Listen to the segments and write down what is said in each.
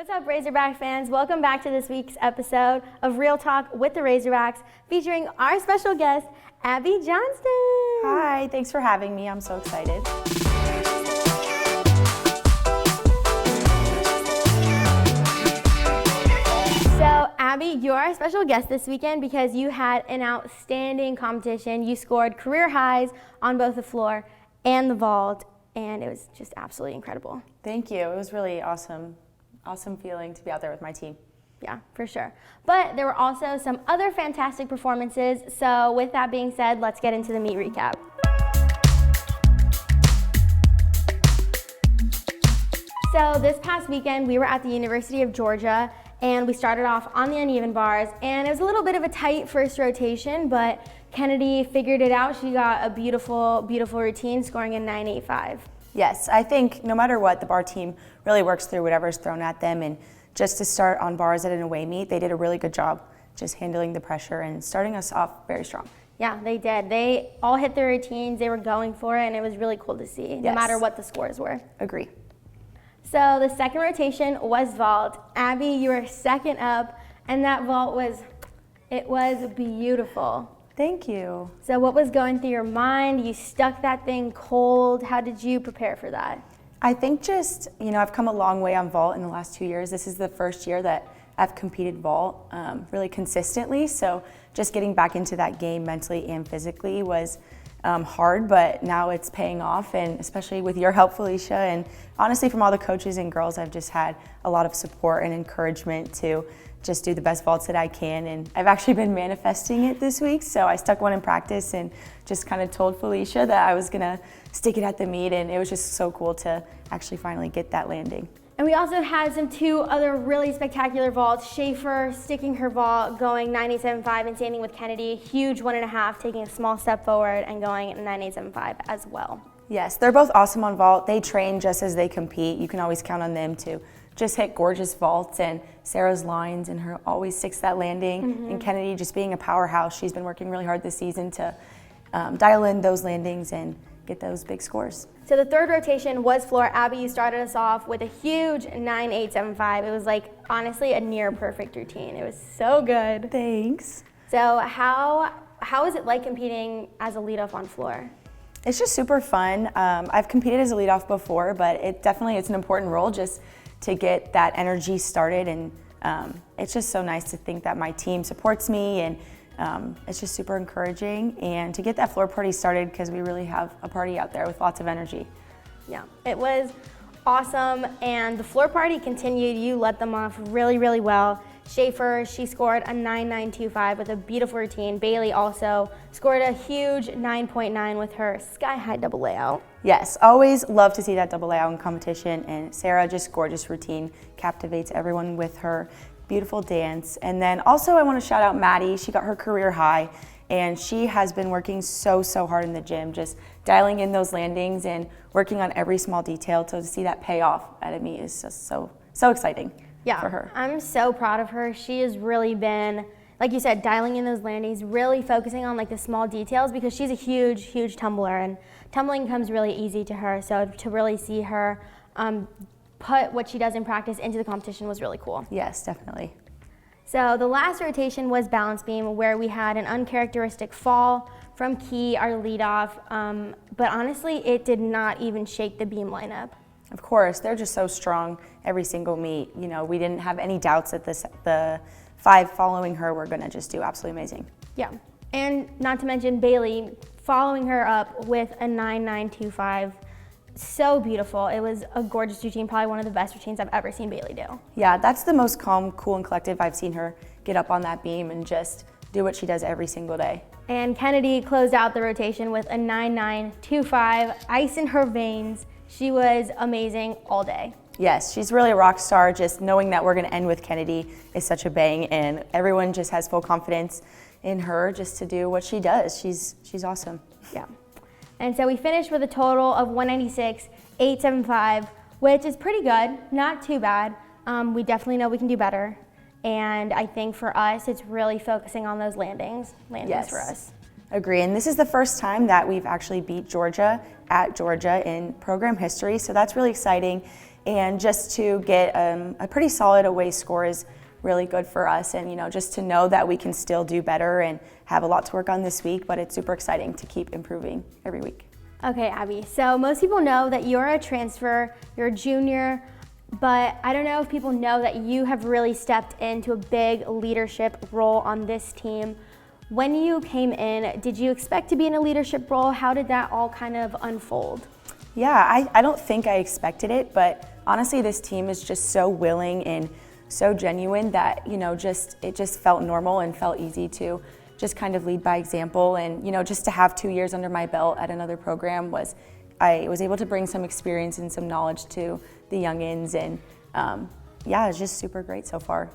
What's up, Razorback fans? Welcome back to this week's episode of Real Talk with the Razorbacks, featuring our special guest, Abby Johnston. Hi, thanks for having me. I'm so excited. So, Abby, you're our special guest this weekend because you had an outstanding competition. You scored career highs on both the floor and the vault, and it was just absolutely incredible. Thank you. It was really awesome feeling to be out there with my team. Yeah, for sure. But there were also some other fantastic performances. So with that being said, let's get into the meet recap. So this past weekend, we were at the University of Georgia, and we started off on the uneven bars, and it was a little bit of a tight first rotation, but Kennedy figured it out. She got a beautiful, beautiful routine, scoring a 9.85. Yes, I think no matter what, the bar team really works through whatever's thrown at them, and just to start on bars at an away meet, they did a really good job just handling the pressure and starting us off very strong. Yeah, they did. They all hit their routines, they were going for it, and it was really cool to see, no matter what the scores were. Agree. So the second rotation was vault. Abby, you were second up, and that vault was beautiful. Thank you. So what was going through your mind? You stuck that thing cold. How did you prepare for that? I think just, I've come a long way on vault in the last 2 years. This is the first year that I've competed vault really consistently. So just getting back into that game mentally and physically was hard, but now it's paying off, and especially with your help, Felicia, and honestly from all the coaches and girls, I've just had a lot of support and encouragement to just do the best vaults that I can, and I've actually been manifesting it this week, so I stuck one in practice and just kind of told Felicia that I was gonna stick it at the meet, and it was just so cool to actually finally get that landing. And we also had two other really spectacular vaults. Schaefer sticking her vault, going 9.875 and standing with Kennedy, huge 1.5, taking a small step forward and going 9.875 as well. Yes, they're both awesome on vault. They train just as they compete. You can always count on them to just hit gorgeous vaults, and Sarah's lines and her always sticks that landing. And Kennedy just being a powerhouse. She's been working really hard this season to dial in those landings and get those big scores. So the third rotation was floor. Abby, you started us off with a huge 9.875. It was honestly a near perfect routine. It was so good. Thanks. So how is it like competing as a leadoff on floor? It's just super fun. I've competed as a leadoff before, but it's an important role just to get that energy started, and it's just so nice to think that my team supports me, and it's just super encouraging, and to get that floor party started because we really have a party out there with lots of energy. Yeah, it was awesome, and the floor party continued. You led them off really, really well. Schaefer, she scored a 9.925 with a beautiful routine. Bailey also scored a huge 9.9 with her sky-high double layout. Yes, always love to see that double layout in competition, and Sarah, just gorgeous routine, captivates everyone with her beautiful dance. And then also I want to shout out Maddie. She got her career high, and she has been working so hard in the gym, just dialing in those landings and working on every small detail. So to see that pay off at a meet is just so exciting. Yeah, for her. I'm so proud of her. She has really been, like you said, dialing in those landings, really focusing on the small details, because she's a huge tumbler, and tumbling comes really easy to her. So to really see her put what she does in practice into the competition was really cool. Yes, definitely. So the last rotation was balance beam, where we had an uncharacteristic fall from Key, our leadoff, but honestly, it did not even shake the beam lineup. Of course, they're just so strong every single meet. We didn't have any doubts that the 5 following her were gonna just do absolutely amazing. Yeah, and not to mention Bailey following her up with a 9.925. So beautiful. It was a gorgeous routine, probably one of the best routines I've ever seen Bailey do. Yeah, that's the most calm, cool, and collective I've seen her get up on that beam and just do what she does every single day. And Kennedy closed out the rotation with a 9.925, ice in her veins. She was amazing all day. Yes, she's really a rock star. Just knowing that we're going to end with Kennedy is such a bang, and everyone just has full confidence in her just to do what she does. She's awesome. Yeah. And so we finished with a total of 196.875, which is pretty good, not too bad. We definitely know we can do better. And I think for us, it's really focusing on those landings Yes. for us. Agree, and this is the first time that we've actually beat Georgia at Georgia in program history, so that's really exciting. and just to get a pretty solid away score is really good for us, and just to know that we can still do better and have a lot to work on this week, but it's super exciting to keep improving every week. Okay, Abby, so most people know that you're a transfer, you're a junior, but I don't know if people know that you have really stepped into a big leadership role on this team. When you came in, did you expect to be in a leadership role? How did that all kind of unfold? Yeah, I don't think I expected it, but honestly, this team is just so willing and so genuine that, it just felt normal and felt easy to just kind of lead by example. And, just to have 2 years under my belt at another program I was able to bring some experience and some knowledge to the youngins, and it's just super great so far.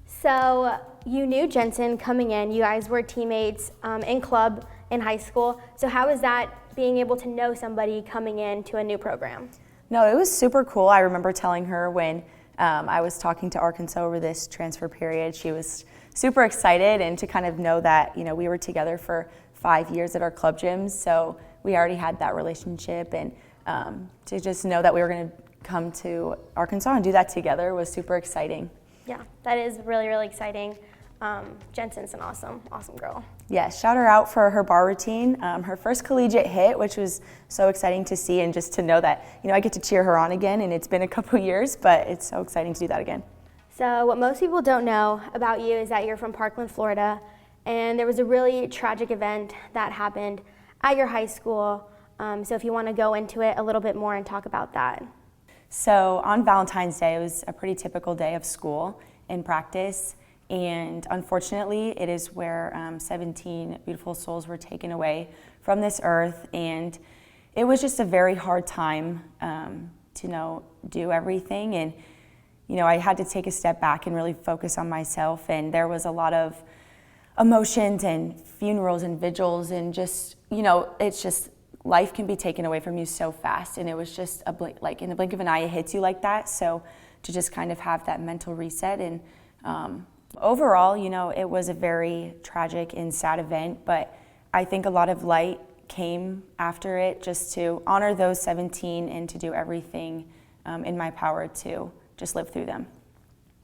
So you knew Jensen coming in, you guys were teammates in club in high school. So how is that being able to know somebody coming into a new program? No, it was super cool. I remember telling her when I was talking to Arkansas over this transfer period, she was super excited, and to kind of know that, we were together for 5 years at our club gyms, so we already had that relationship, and to just know that we were going to come to Arkansas and do that together was super exciting. Yeah, that is really, really exciting. Jensen's an awesome girl. Yeah, shout her out for her bar routine, her first collegiate hit, which was so exciting to see, and just to know that, I get to cheer her on again, and it's been a couple years, but it's so exciting to do that again. So what most people don't know about you is that you're from Parkland, Florida, and there was a really tragic event that happened at your high school. So if you want to go into it a little bit more and talk about that. So on Valentine's Day, it was a pretty typical day of school and practice, and unfortunately it is where 17 beautiful souls were taken away from this earth, and it was just a very hard time to do everything, and I had to take a step back and really focus on myself, and there was a lot of emotions and funerals and vigils, and just it's just life can be taken away from you so fast, and it was just a blink, like in the blink of an eye it hits you like that. So to just kind of have that mental reset, and overall it was a very tragic and sad event, but I think a lot of light came after it, just to honor those 17 and to do everything in my power to just live through them.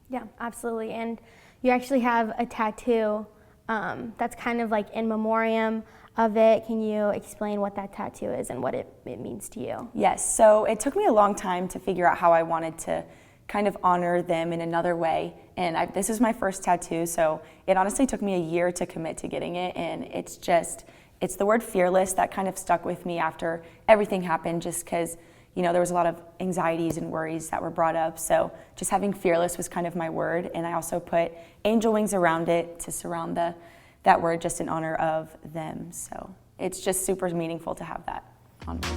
Yeah, absolutely. And you actually have a tattoo that's kind of like in memoriam of it. Can you explain what that tattoo is and what it means to you? Yes, so it took me a long time to figure out how I wanted to kind of honor them in another way. And this is my first tattoo, so it honestly took me a year to commit to getting it. And it's the word fearless that kind of stuck with me after everything happened, just because there was a lot of anxieties and worries that were brought up. So just having fearless was kind of my word. And I also put angel wings around it to surround that word, just in honor of them. So it's just super meaningful to have that on me.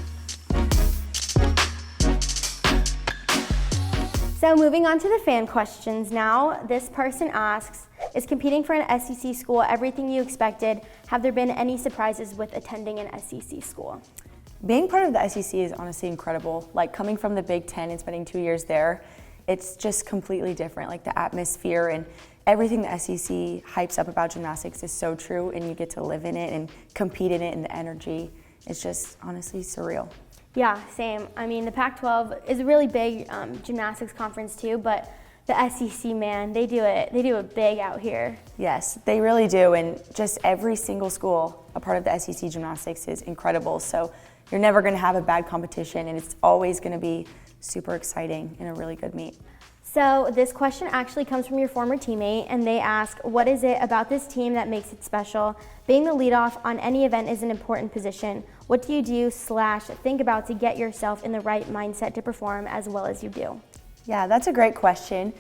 So moving on to the fan questions now. This person asks, is competing for an SEC school everything you expected? Have there been any surprises with attending an SEC school? Being part of the SEC is honestly incredible. Like coming from the Big Ten and spending 2 years there, it's just completely different. Like the atmosphere and everything the SEC hypes up about gymnastics is so true, and you get to live in it and compete in it, and the energy is just honestly surreal. Yeah, same. I mean, the Pac-12 is a really big gymnastics conference too, but the SEC, man, they do it big out here. Yes, they really do, and just every single school a part of the SEC gymnastics is incredible. So you're never going to have a bad competition, and it's always going to be super exciting and a really good meet. So this question actually comes from your former teammate, and they ask, what is it about this team that makes it special? Being the leadoff on any event is an important position. What do you do/think about to get yourself in the right mindset to perform as well as you do? Yeah, that's a great question.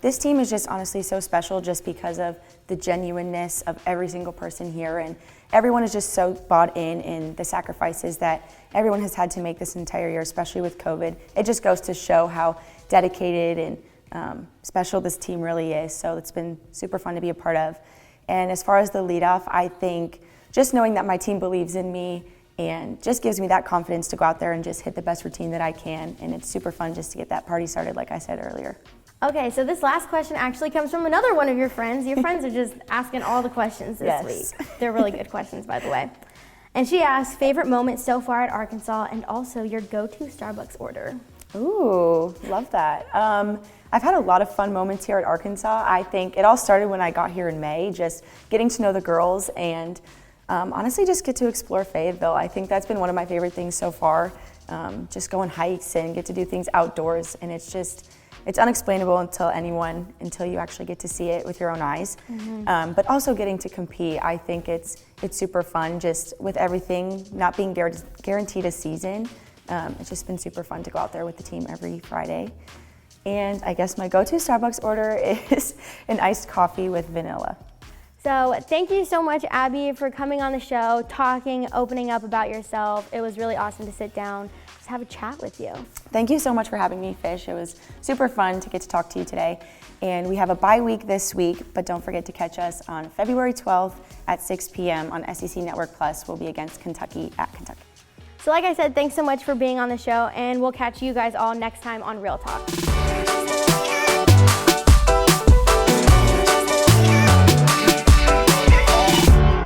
This team is just honestly so special just because of the genuineness of every single person here, and everyone is just so bought in the sacrifices that everyone has had to make this entire year, especially with COVID. It just goes to show how dedicated and special this team really is. So it's been super fun to be a part of. And as far as the leadoff, I think just knowing that my team believes in me and just gives me that confidence to go out there and just hit the best routine that I can. And it's super fun just to get that party started, like I said earlier. Okay, so this last question actually comes from another one of your friends. Your friends are just asking all the questions this week. They're really good questions, by the way. And she asks, favorite moment so far at Arkansas, and also your go-to Starbucks order. Ooh, love that. I've had a lot of fun moments here at Arkansas. I think it all started when I got here in May, just getting to know the girls and honestly just get to explore Fayetteville. I think that's been one of my favorite things so far. Just go on hikes and get to do things outdoors, and it's unexplainable until you actually get to see it with your own eyes. But also getting to compete, I think it's super fun, just with everything not being guaranteed a season. It's just been super fun to go out there with the team every Friday. And I guess my go-to Starbucks order is an iced coffee with vanilla. So thank you so much, Abby, for coming on the show, talking, opening up about yourself. It was really awesome to sit down, just have a chat with you. Thank you so much for having me, Fish. It was super fun to get to talk to you today. And we have a bye week this week, but don't forget to catch us on February 12th at 6 p.m. on SEC Network Plus. We'll be against Kentucky at Kentucky. So like I said, thanks so much for being on the show, and we'll catch you guys all next time on Real Talk.